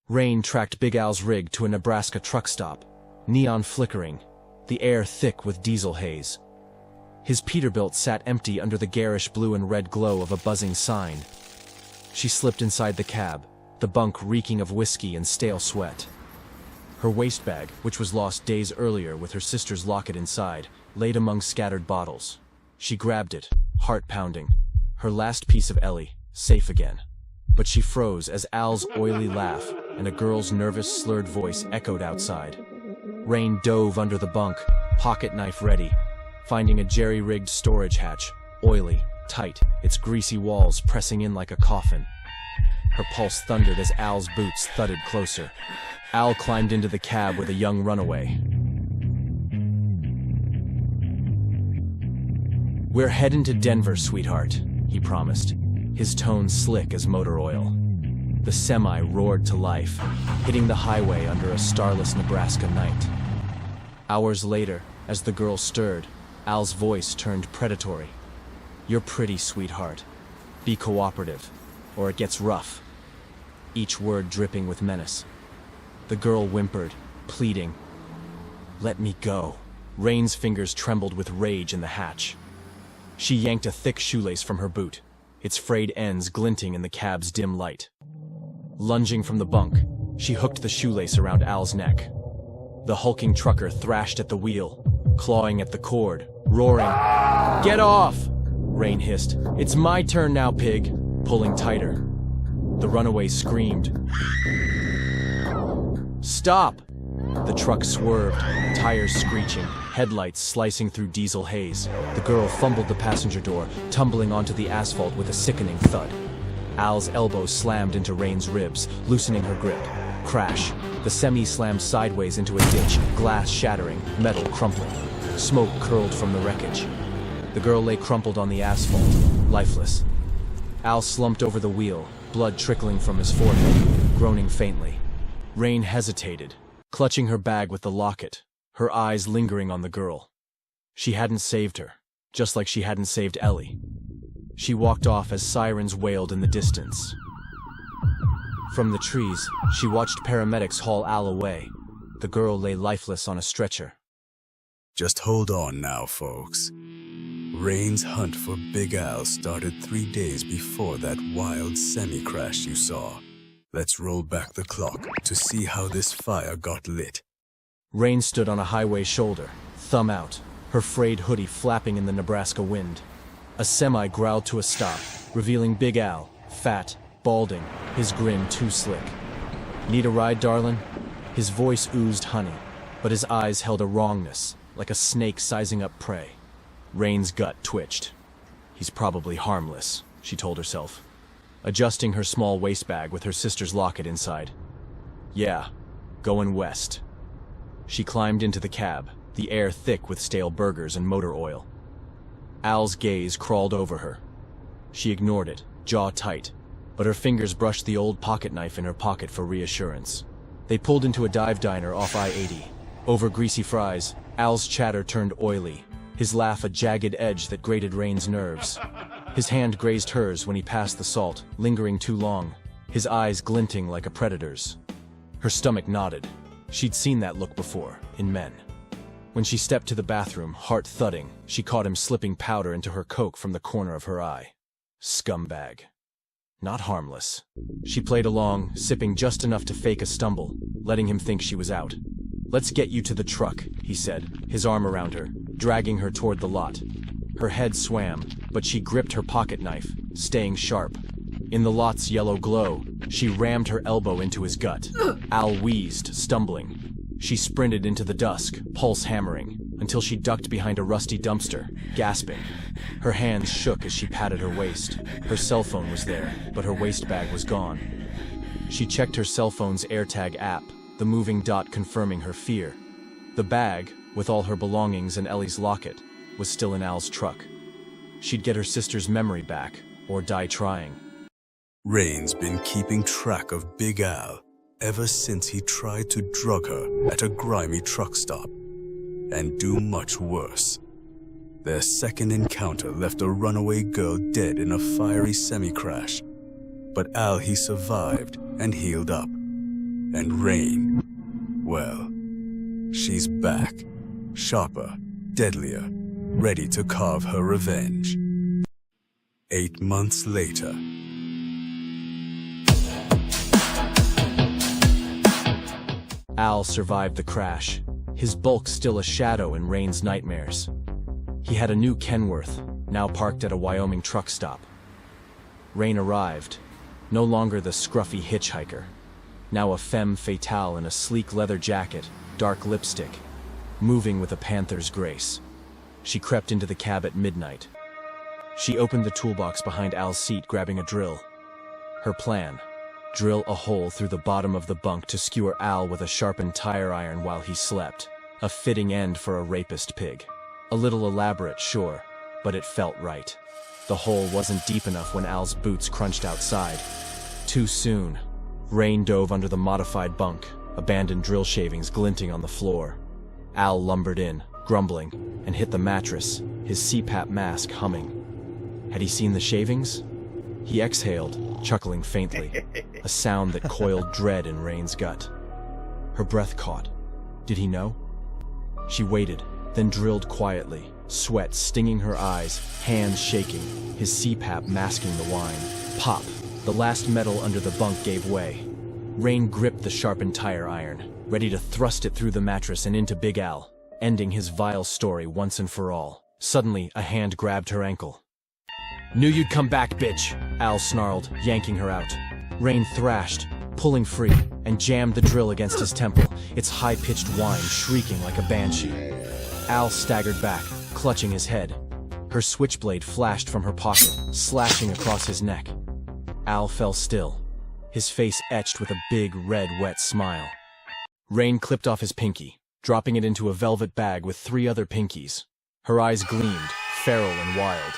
Rain tracked Big Al's rig to a Nebraska truck stop, neon flickering, the air thick with diesel haze. His Peterbilt sat empty under the garish blue and red glow of a buzzing sign. She slipped inside the cab, the bunk reeking of whiskey and stale sweat. Her waist bag, which was lost days earlier with her sister's locket inside, laid among scattered bottles. She grabbed it, heart pounding. Her last piece of Ellie, safe again. But she froze as Al's oily laugh and a girl's nervous, slurred voice echoed outside. Rain dove under the bunk, pocket knife ready, finding a jerry-rigged storage hatch, oily, tight, its greasy walls pressing in like a coffin. Her pulse thundered as Al's boots thudded closer. Al climbed into the cab with a young runaway. "We're heading to Denver, sweetheart," he promised, his tone slick as motor oil. The semi roared to life, hitting the highway under a starless Nebraska night. Hours later, as the girl stirred, Al's voice turned predatory. "You're pretty, sweetheart. Be cooperative, or it gets rough." Each word dripping with menace. The girl whimpered, pleading. "Let me go." Rain's fingers trembled with rage in the hatch. She yanked a thick shoelace from her boot, its frayed ends glinting in the cab's dim light. Lunging from the bunk, she hooked the shoelace around Al's neck. The hulking trucker thrashed at the wheel, clawing at the cord, roaring, "Get off!" Rain hissed, "It's my turn now, pig," pulling tighter. The runaway screamed. "Stop!" The truck swerved, tires screeching, headlights slicing through diesel haze. The girl fumbled the passenger door, tumbling onto the asphalt with a sickening thud. Al's elbow slammed into Rain's ribs, loosening her grip. Crash. The semi slammed sideways into a ditch, glass shattering, metal crumpling. Smoke curled from the wreckage. The girl lay crumpled on the asphalt, lifeless. Al slumped over the wheel, blood trickling from his forehead, groaning faintly. Rain hesitated, clutching her bag with the locket, her eyes lingering on the girl. She hadn't saved her, just like she hadn't saved Ellie. She walked off as sirens wailed in the distance. From the trees, she watched paramedics haul Al away. The girl lay lifeless on a stretcher. Just hold on now, folks. Rain's hunt for Big Al started 3 days before that wild semi-crash you saw. Let's roll back the clock to see how this fire got lit. Rain stood on a highway shoulder, thumb out, her frayed hoodie flapping in the Nebraska wind. A semi growled to a stop, revealing Big Al, fat, balding, his grin too slick. "Need a ride, darlin'?" His voice oozed honey, but his eyes held a wrongness, like a snake sizing up prey. Rain's gut twitched. "He's probably harmless," she told herself, adjusting her small waist bag with her sister's locket inside. "Yeah, going west." She climbed into the cab, the air thick with stale burgers and motor oil. Al's gaze crawled over her. She ignored it, jaw tight, but her fingers brushed the old pocket knife in her pocket for reassurance. They pulled into a dive diner off I-80. Over greasy fries, Al's chatter turned oily, his laugh a jagged edge that grated Rain's nerves. His hand grazed hers when he passed the salt, lingering too long, his eyes glinting like a predator's. Her stomach nodded. She'd seen that look before, in men. When she stepped to the bathroom, heart thudding, she caught him slipping powder into her Coke from the corner of her eye. Scumbag. Not harmless. She played along, sipping just enough to fake a stumble, letting him think she was out. "Let's get you to the truck," he said, his arm around her, dragging her toward the lot. Her head swam, but she gripped her pocket knife, staying sharp. In the lot's yellow glow, she rammed her elbow into his gut. Al wheezed, stumbling. She sprinted into the dusk, pulse hammering, until she ducked behind a rusty dumpster, gasping. Her hands shook as she patted her waist. Her cell phone was there, but her waist bag was gone. She checked her cell phone's AirTag app, the moving dot confirming her fear. The bag, with all her belongings and Ellie's locket, was still in Al's truck. She'd get her sister's memory back, or die trying. Rain's been keeping track of Big Al ever since he tried to drug her at a grimy truck stop, and do much worse. Their second encounter left a runaway girl dead in a fiery semi-crash, but Al he survived and healed up. And Rain, well, she's back. Sharper, deadlier, ready to carve her revenge. 8 months later. Al survived the crash, his bulk still a shadow in Rain's nightmares. He had a new Kenworth, now parked at a Wyoming truck stop. Rain arrived, no longer the scruffy hitchhiker, now a femme fatale in a sleek leather jacket, dark lipstick, moving with a panther's grace. She crept into the cab at midnight. She opened the toolbox behind Al's seat, grabbing a drill. Her plan: drill a hole through the bottom of the bunk to skewer Al with a sharpened tire iron while he slept. A fitting end for a rapist pig. A little elaborate, sure, but it felt right. The hole wasn't deep enough when Al's boots crunched outside. Too soon. Rain dove under the modified bunk, abandoned drill shavings glinting on the floor. Al lumbered in, grumbling, and hit the mattress, his CPAP mask humming. Had he seen the shavings? He exhaled, chuckling faintly, a sound that coiled dread in Rain's gut. Her breath caught. Did he know? She waited, then drilled quietly, sweat stinging her eyes, hands shaking, his CPAP masking the whine. Pop! The last metal under the bunk gave way. Rain gripped the sharpened tire iron, ready to thrust it through the mattress and into Big Al, ending his vile story once and for all. Suddenly, a hand grabbed her ankle. "Knew you'd come back, bitch!" Al snarled, yanking her out. Rain thrashed, pulling free, and jammed the drill against his temple, its high-pitched whine shrieking like a banshee. Al staggered back, clutching his head. Her switchblade flashed from her pocket, slashing across his neck. Al fell still, his face etched with a big, red, wet smile. Rain clipped off his pinky, dropping it into a velvet bag with 3 other pinkies. Her eyes gleamed, feral and wild.